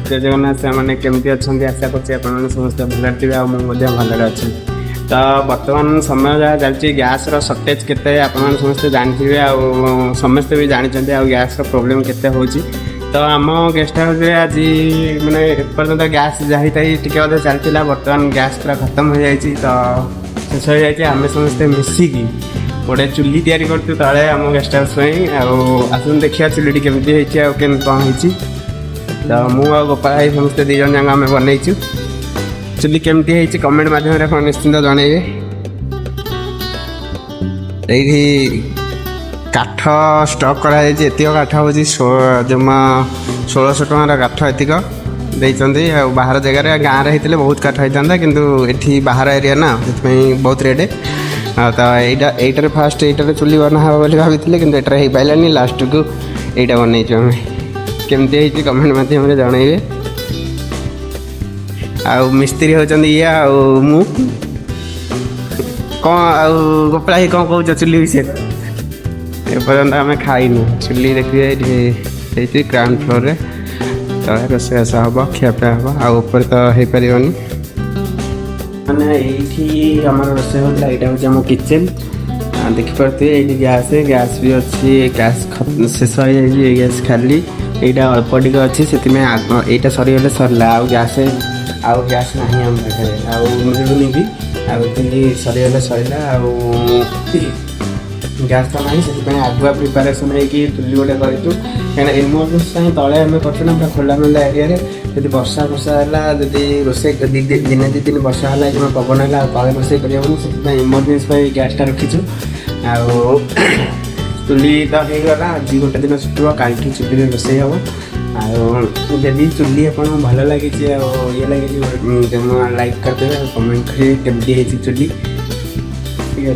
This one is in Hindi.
जय जगन्नाथ मैंने केमती अच्छा आशा कर समस्ते भले थे भलरे अच्छे। तो बर्तमान समय जहाँ चलती गैस सर्टेज के आप समस्ते जानते आ समस्ते भी जानते आ गैस प्रोब्लेम केते होची। तो आम गेस्ट हाउस आज मैंने एपर्तंत गैस जहाँ टे चलता बर्तमान गैस पूरा खत्म हो जाए। तो शेष हो जाए आम समस्ते मिसिकी गोटे चुली तैयारी करते तले आम गेस्ट हाउस आसन देखिए चुली केमती होती कौन होती। तो मुझे गोपाल भाई समस्ते दी जन आम बनईचु चुली केमती होती कमेंट मध्यम निश्चिंत जनइबे। काठ स्टॉक कराई एतिक काठ हूँ जमा 1600 टकर काठ एतिक देते। बाहर जगह गाँव में होते बहुत काठ होता कि ये बाहर एरिया ना से बहुत रेट। तो यहीटार फास्ट यहीटार चुली बना बोली भाई कि हो पारानी लास्ट को यहीटा बनईचु आम केमती होती कमेंट मध्यम जनइबे। आउ मिस्त्री होती ये आउ कौन आउ गोपाल भाई कौन कौच चुली विषय एपर्तंत आम खाइनु चुली देखिए ग्राउंड फ्लोर रे तले रोषेस हम खियापिया हम आउपर तो हो पारनि मैंने ये आम रोषे होता यहाँ हूँ आम किचेन देखिपे ये गैस गैस भी अच्छी गैस शेष हो जाए गैस खाली यहाँ अल्प टिक अच्छी से यहाँ सरीगले सरला आउ गैस ना आम पाखे आउ मिलूनी भी आउे सरीगले सरला गैस तो ना से आगुआ प्रिपेरेसन होगी चुली गोटे करूँ कहीं इमरजेन्सी तले आम कर पूरा खोला मेला एरिया जब वर्षा फर्षा है रोसे दिन 2 दिन वर्षा है पवन है तले रोसे कर इमरजेन्सी गैसटा रखीचु आउ चुली तो होगा आज गोटे दिन छुटो कल चुली रोसे हम आदि चुली आप भल लगी ये लगे लाइक करदे कमेंट करेंगे केमती चुली ठीक है।